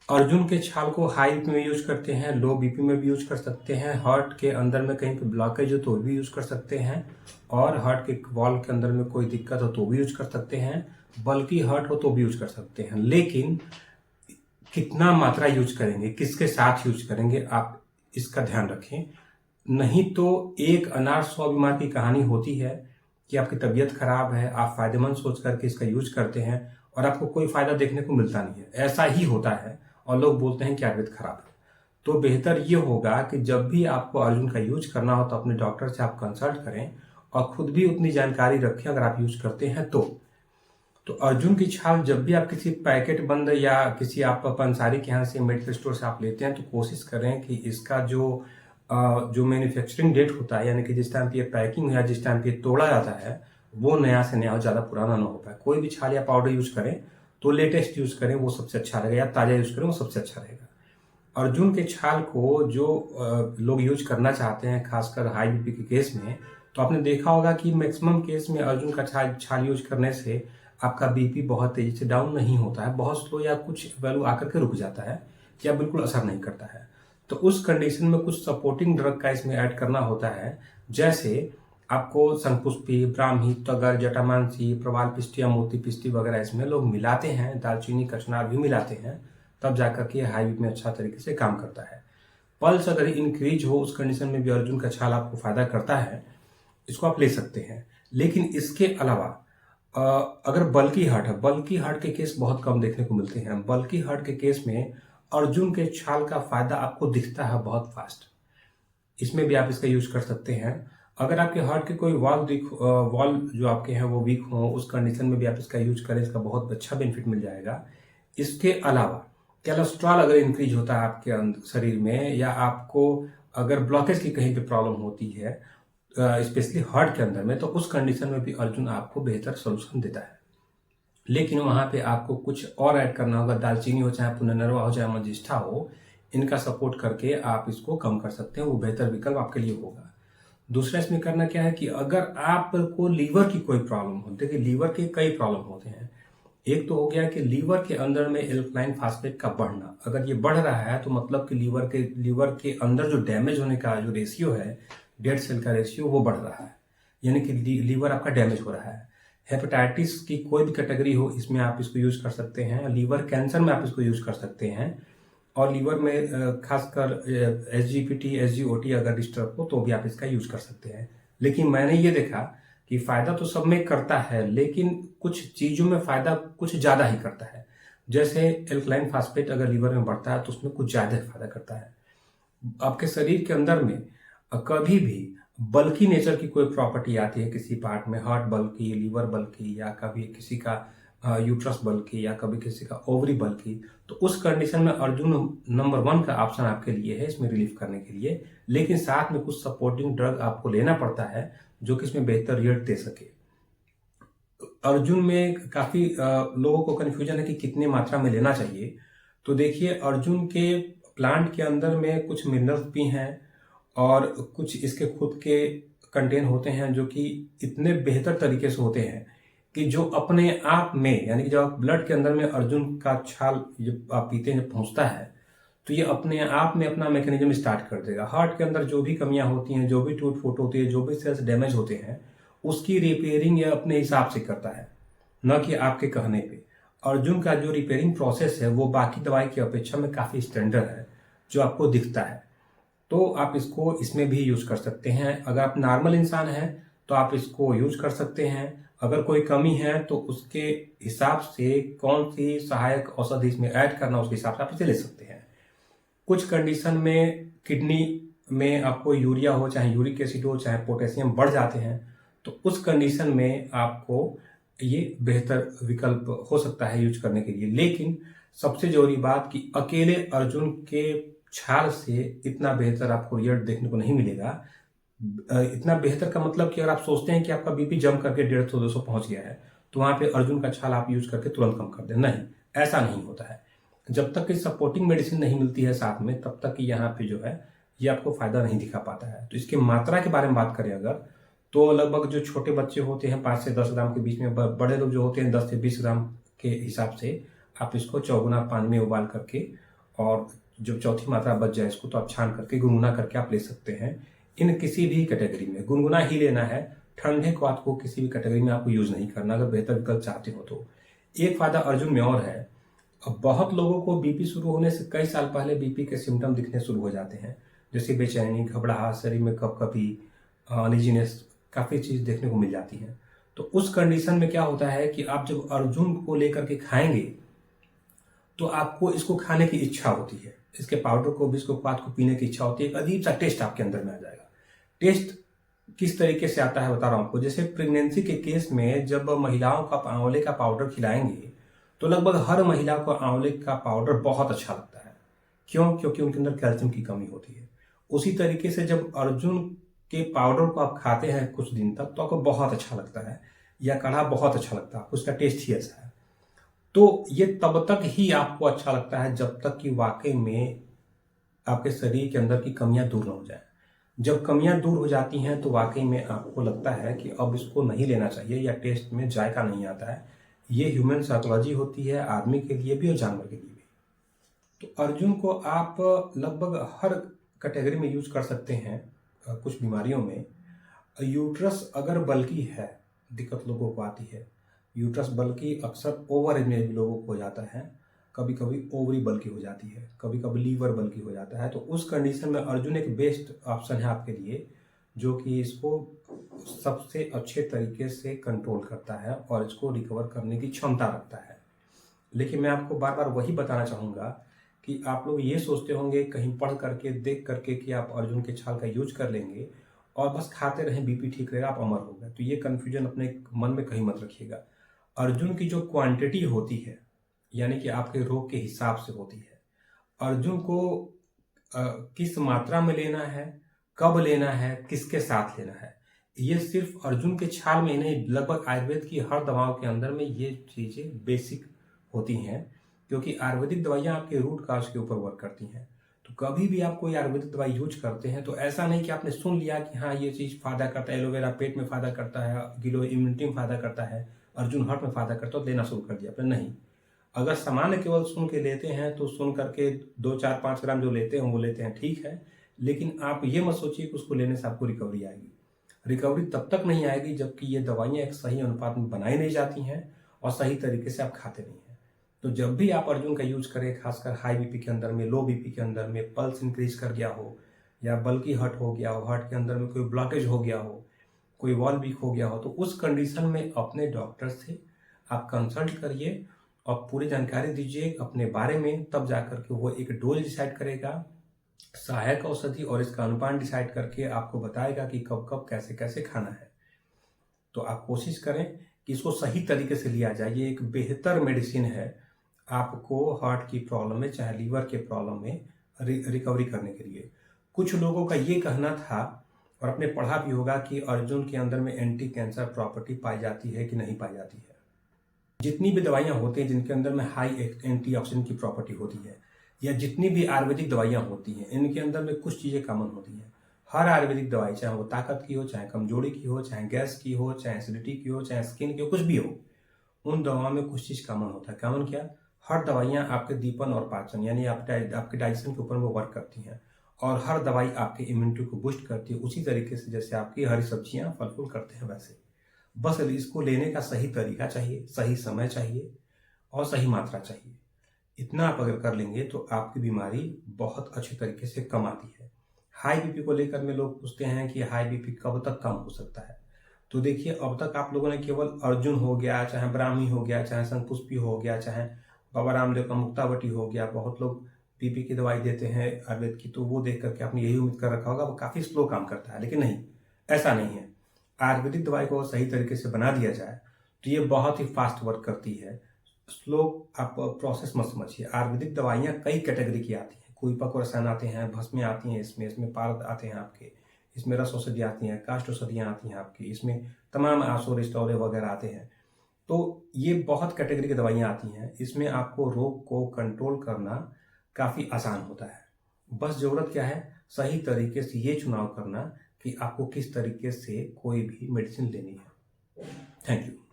अर्जुन के छाल को हाई बीपी में यूज करते हैं, लो बीपी में भी यूज कर सकते हैं, हार्ट के अंदर में कहीं पे ब्लॉकेज हो तो भी यूज कर सकते हैं, और हार्ट के वॉल के अंदर में कोई दिक्कत हो तो भी यूज कर सकते हैं, बल्कि हार्ट हो तो भी यूज कर सकते हैं। लेकिन कितना मात्रा यूज करेंगे, किसके साथ यूज करेंगे, आप इसका ध्यान रखें। नहीं तो एक अनार 100 बीमार की कहानी होती है कि आपकी तबीयत खराब है, आप फायदेमंद सोच करके इसका यूज करते हैं और आपको कोई फायदा देखने को मिलता नहीं है। ऐसा ही होता है और लोग बोलते हैं कि आयुर्वेद खराब है। तो बेहतर ये होगा कि जब भी आपको अर्जुन का यूज करना हो तो अपने डॉक्टर से आप कंसल्ट करें और खुद भी उतनी जानकारी रखें अगर आप यूज करते हैं तो अर्जुन की छाल जब भी आप किसी पैकेट बंद या किसी आप पंसारी के यहाँ से मेडिकल स्टोर से आप लेते हैं तो कोशिश करें कि इसका जो मैन्युफैक्चरिंग डेट होता है, यानी कि जिस टाइम पे ये पैकिंग या जिस टाइम पे तोड़ा जाता है, वो नया से नया हो, ज़्यादा पुराना ना हो पाए। कोई भी छाल या पाउडर यूज करें तो लेटेस्ट यूज करें, वो सबसे अच्छा रहेगा, या ताज़ा यूज करें वो सबसे अच्छा रहेगा। अर्जुन के छाल को जो लोग यूज करना चाहते हैं, खासकर हाई बीपी के केस में, तो आपने देखा होगा कि मैक्सिमम केस में अर्जुन का छाल यूज करने से आपका बीपी बहुत तेजी से डाउन नहीं होता है, बहुत स्लो या कुछ वैल्यू आकर के रुक जाता है या बिल्कुल असर नहीं करता है। तो उस कंडीशन में कुछ सपोर्टिंग ड्रग का इसमें ऐड करना होता है, जैसे आपको शंखपुष्पी, ब्राह्मी, तगर, जटामांसी, प्रवाल पिष्टी या मोती पिष्टी वगैरह इसमें लोग मिलाते हैं, दालचीनी, कचनार भी मिलाते हैं, तब जाकर के हाई बीपी में अच्छा तरीके से काम करता है। पल्स अगर इंक्रीज हो उस कंडीशन में भी अर्जुन का छाल आपको फायदा करता है, इसको आप ले सकते हैं। लेकिन इसके अलावा अगर बल्कि हार्ट के केस बहुत कम देखने को मिलते हैं। बल्कि हार्ट के केस में अर्जुन के छाल का फायदा आपको दिखता है बहुत फास्ट। इसमें भी आप इसका यूज कर सकते हैं। अगर आपके हार्ट के कोई वॉल जो आपके हैं वो वीक हो, उस कंडीशन में भी आप इसका यूज करें, इसका बहुत अच्छा बेनिफिट मिल जाएगा। इसके अलावा कोलेस्ट्रॉल अगर इंक्रीज होता है आपके शरीर में, या आपको अगर ब्लॉकेज की कहीं पे प्रॉब्लम होती है स्पेशली हार्ट के अंदर में, तो उस कंडीशन में भी अर्जुन आपको बेहतर सोल्यूशन देता है। लेकिन वहां पे आपको कुछ और ऐड करना होगा। दालचीनी हो, चाहे पुनर्नवा हो, चाहे मजिष्ठा हो, इनका सपोर्ट करके आप इसको कम कर सकते हैं, वो बेहतर विकल्प आपके लिए होगा। दूसरा इसमें करना क्या है कि अगर आपको लीवर की कोई प्रॉब्लम हो, देखिए लीवर के कई प्रॉब्लम होते हैं। एक तो हो गया कि लीवर के अंदर में एल्कलाइन फास्फेट का बढ़ना, अगर ये बढ़ रहा है तो मतलब कि लीवर के अंदर जो डैमेज होने का जो रेशियो है, डेड सेल का रेशियो, वो बढ़ रहा है, यानी कि लीवर आपका डैमेज हो रहा है। हेपेटाइटिस की कोई भी कैटेगरी हो, इसमें आप इसको यूज कर सकते हैं। लीवर कैंसर में आप इसको यूज कर सकते हैं, और लीवर में खासकर SGPT SGOT अगर डिस्टर्ब हो तो भी आप इसका यूज कर सकते हैं। लेकिन मैंने ये देखा कि फायदा तो सब में करता है, लेकिन कुछ चीजों में फायदा कुछ ज्यादा ही करता है। जैसे एल्कलाइन फास्फेट अगर लीवर में बढ़ता है तो उसमें कुछ ज्यादा फायदा करता है। आपके शरीर के अंदर में कभी भी बल्कि नेचर की कोई प्रॉपर्टी आती है किसी पार्ट में, हार्ट बल्कि, लीवर बल्कि, या कभी किसी का यूट्रस बल्कि, या कभी किसी का ओवरी बल्कि, तो उस कंडीशन में अर्जुन नंबर 1 का ऑप्शन आपके लिए है इसमें रिलीफ करने के लिए। लेकिन साथ में कुछ सपोर्टिंग ड्रग आपको लेना पड़ता है जो कि इसमें बेहतर रिजल्ट दे सके। अर्जुन में काफी लोगों को कंफ्यूजन है कि कितनी मात्रा में लेना चाहिए। तो देखिए, अर्जुन के प्लांट के अंदर में कुछ मिनरल्स भी हैं और कुछ इसके खुद के कंटेन होते हैं जो कि इतने बेहतर तरीके से होते हैं कि जो अपने आप में, यानी कि जब आप ब्लड के अंदर में अर्जुन का छाल जब आप पीते हैं, जब पहुंचता है, तो ये अपने आप में अपना मैकेनिज्म स्टार्ट कर देगा। हार्ट के अंदर जो भी कमियां होती हैं, जो भी टूट फूट होती है, जो भी सेल्स डैमेज होते हैं, उसकी रिपेयरिंग ये अपने हिसाब से करता है, न कि आपके कहने पे। अर्जुन का जो रिपेयरिंग प्रोसेस है वो बाकी दवाई की अपेक्षा में काफी स्टैंडर्ड है, जो आपको दिखता है। तो आप इसको इसमें भी यूज कर सकते हैं। अगर आप नॉर्मल इंसान हैं तो आप इसको यूज कर सकते हैं। अगर कोई कमी है तो उसके हिसाब से कौन सी सहायक औषधि इसमें ऐड करना, उसके हिसाब से आप इसे ले सकते हैं। कुछ कंडीशन में किडनी में आपको यूरिया हो, चाहे यूरिक एसिड हो, चाहे पोटेशियम बढ़ जाते हैं, तो उस कंडीशन में आपको ये बेहतर विकल्प हो सकता है यूज करने के लिए। लेकिन सबसे जरूरी बात कि अकेले अर्जुन के छाल से इतना बेहतर आपको रिजल्ट देखने को नहीं मिलेगा। इतना बेहतर का मतलब कि अगर आप सोचते हैं कि आपका बीपी जम करके 150-200 पहुंच गया है तो वहां पे अर्जुन का छाल आप यूज करके तुरंत कम कर दें, नहीं, ऐसा नहीं होता है। जब तक कि सपोर्टिंग मेडिसिन नहीं मिलती है साथ में, तब तक कि यहाँ पे जो है ये आपको फायदा नहीं दिखा पाता है। तो इसकी मात्रा के बारे में बात करें अगर, तो लगभग जो छोटे बच्चे होते हैं 5 से 10 ग्राम के बीच में, बड़े लोग जो होते हैं 10 से 20 ग्राम के हिसाब से आप इसको चौगुना पानी में उबाल करके और जब चौथी मात्रा बच जाए इसको तो आप छान करके गुनगुना करके आप ले सकते हैं। इन किसी भी कैटेगरी में गुनगुना ही लेना है, ठंडे को आपको किसी भी कैटेगरी में आपको यूज नहीं करना अगर बेहतर विकल्प चाहते हो तो। एक फायदा अर्जुन में और है, अब बहुत लोगों को बीपी शुरू होने से कई साल पहले बीपी के सिम्टम दिखने शुरू हो जाते हैं, जैसे बेचैनी, घबराहट, शरीर में कपकपी, अनइजीनेस, काफ़ी चीज़ देखने को मिल जाती हैं। तो उस कंडीशन में क्या होता है कि आप जब अर्जुन को लेकर के खाएंगे तो आपको इसको खाने की इच्छा होती है, इसके पाउडर को भी, इसको पात को पीने की इच्छा होती है, एक अजीब सा टेस्ट आपके अंदर में आ जाएगा। टेस्ट किस तरीके से आता है बता रहा हूँ आपको। जैसे प्रेगनेंसी के केस में जब महिलाओं का आंवले का पाउडर खिलाएंगे तो लगभग हर महिला को आंवले का पाउडर बहुत अच्छा लगता है। क्यों? क्योंकि उनके अंदर कैल्शियम की कमी होती है। उसी तरीके से जब अर्जुन के पाउडर को आप खाते हैं कुछ दिन तक तो आपको बहुत अच्छा लगता है, या काढ़ा बहुत अच्छा लगता है आपको, उसका टेस्ट ही ऐसा है। तो ये तब तक ही आपको अच्छा लगता है जब तक कि वाकई में आपके शरीर के अंदर की कमियां दूर न हो जाए। जब कमियां दूर हो जाती हैं तो वाकई में आपको लगता है कि अब इसको नहीं लेना चाहिए, या टेस्ट में जायका नहीं आता है। ये ह्यूमन साइकोलॉजी होती है, आदमी के लिए भी और जानवर के लिए भी। तो अर्जुन को आप लगभग हर कैटेगरी में यूज कर सकते हैं। कुछ बीमारियों में यूट्रस अगर बल्कि है, दिक्कत लोगों को आती है, यूट्रस बल्कि अक्सर ओवर एज में भी लोगों को हो जाता है, कभी कभी ओवरी बल्कि हो जाती है, कभी कभी लीवर बल्कि हो जाता है। तो उस कंडीशन में अर्जुन एक बेस्ट ऑप्शन है आपके लिए, जो कि इसको सबसे अच्छे तरीके से कंट्रोल करता है और इसको रिकवर करने की क्षमता रखता है। लेकिन मैं आपको बार बार वही बताना चाहूँगा कि आप लोग ये सोचते होंगे कहीं पढ़ करके, देख करके कि आप अर्जुन के छाल का यूज कर लेंगे और बस खाते रहें, बीपी ठीक रहेगा, आप अमर हो गए। तो ये कन्फ्यूजन अपने मन में कहीं मत रखिएगा। अर्जुन की जो क्वांटिटी होती है, यानी कि आपके रोग के हिसाब से होती है। अर्जुन को किस मात्रा में लेना है, कब लेना है, किसके साथ लेना है, ये सिर्फ अर्जुन के छाल में नहीं, लगभग आयुर्वेद की हर दवाओं के अंदर में ये चीज़ें बेसिक होती हैं, क्योंकि आयुर्वेदिक दवाइयाँ आपके रूट काज के ऊपर वर्क करती हैं। तो कभी भी आप कोई आयुर्वेदिक दवाई यूज करते हैं तो ऐसा नहीं कि आपने सुन लिया कि हाँ ये चीज़ फायदा करता है, एलोवेरा पेट में फायदा करता है, गिलो इम्यूनिटी में फायदा करता है, अर्जुन हार्ट में फायदा करता है, तो लेना शुरू कर दिया आपने। नहीं, अगर सामान्य केवल सुन के लेते हैं तो सुन करके 2, 4, 5 ग्राम जो लेते हैं वो लेते हैं, ठीक है, लेकिन आप ये मत सोचिए कि उसको लेने से आपको रिकवरी आएगी। रिकवरी तब तक नहीं आएगी जबकि ये दवाइयाँ एक सही अनुपात में बनाई नहीं जाती हैं और सही तरीके से आप खाते नहीं हैं। तो जब भी आप अर्जुन का यूज करें, खासकर हाई बीपी के अंदर में, लो बीपी के अंदर में, पल्स इंक्रीज कर गया हो, या बल्कि हर्ट हो गया हो, हार्ट के अंदर में कोई ब्लॉकेज हो गया हो, कोई वॉल वीक हो गया हो, तो उस कंडीशन में अपने डॉक्टर से आप कंसल्ट करिए और पूरी जानकारी दीजिए अपने बारे में, तब जाकर के वो एक डोज डिसाइड करेगा, सहायक औषधि और इसका अनुपान डिसाइड करके आपको बताएगा कि कब कब कैसे कैसे खाना है। तो आप कोशिश करें कि इसको सही तरीके से लिया जाए। ये एक बेहतर मेडिसिन है आपको हार्ट की प्रॉब्लम में, चाहे लीवर के प्रॉब्लम में रिकवरी करने के लिए। कुछ लोगों का ये कहना था और आपने पढ़ा भी होगा कि अर्जुन के अंदर में एंटी कैंसर प्रॉपर्टी पाई जाती है कि नहीं पाई जाती है। जितनी भी दवाइयाँ होती हैं जिनके अंदर में हाई एंटीऑक्सीडेंट की प्रॉपर्टी होती है, या जितनी भी आयुर्वेदिक दवाइयाँ होती हैं, इनके अंदर में कुछ चीज़ें कॉमन होती हैं। हर आयुर्वेदिक दवाई, चाहे वो ताकत की हो, चाहे कमजोरी की हो, चाहे गैस की हो, चाहे एसिडिटी की हो, चाहे स्किन की हो, कुछ भी हो, उन दवाओं में कुछ चीज़ कॉमन होता है। कॉमन क्या? हर दवाइयाँ आपके दीपन और पाचन, यानी आपके डाइजेशन के ऊपर वो वर्क करती हैं, और हर दवाई आपके इम्यूनिटी को बूस्ट करती है, उसी तरीके से जैसे आपकी हरी सब्जियाँ फल फूल करते हैं वैसे। बस इसको लेने का सही तरीका चाहिए, सही समय चाहिए और सही मात्रा चाहिए। इतना आप अगर कर लेंगे तो आपकी बीमारी बहुत अच्छे तरीके से कम आती है। हाई बीपी को लेकर में लोग पूछते हैं कि हाई बीपी कब तक कम हो सकता है। तो देखिए, अब तक आप लोगों ने केवल अर्जुन हो गया, चाहे ब्राह्मी हो गया, चाहे शंखपुष्पी हो गया, चाहे बाबा रामदेव का मुक्तावटी हो गया, बहुत लोग बीपी की दवाई देते हैं आयुर्वेद की, तो वो देख करके आपने यही उम्मीद कर रखा होगा वो काफ़ी स्लो काम करता है, लेकिन नहीं, ऐसा नहीं है। आयुर्वेदिक दवाई को सही तरीके से बना दिया जाए तो ये बहुत ही फास्ट वर्क करती है। स्लो आप प्रोसेस मत समझिए। आयुर्वेदिक दवाइयाँ कई कैटेगरी की आती हैं, कोई पक रसायन आते हैं, भस्में आती हैं, इसमें पारद आते हैं आपके, इसमें रस औषधि आती हैं, काष्ठ औषधियाँ आती हैं आपकी, इसमें तमाम आसो रिस्टोरे वगैरह आते हैं। तो ये बहुत कैटेगरी की दवाइयाँ आती हैं। इसमें आपको रोग को कंट्रोल करना काफ़ी आसान होता है। बस ज़रूरत क्या है, सही तरीके से ये चुनाव करना कि आपको किस तरीके से कोई भी मेडिसिन लेनी है। Thank you.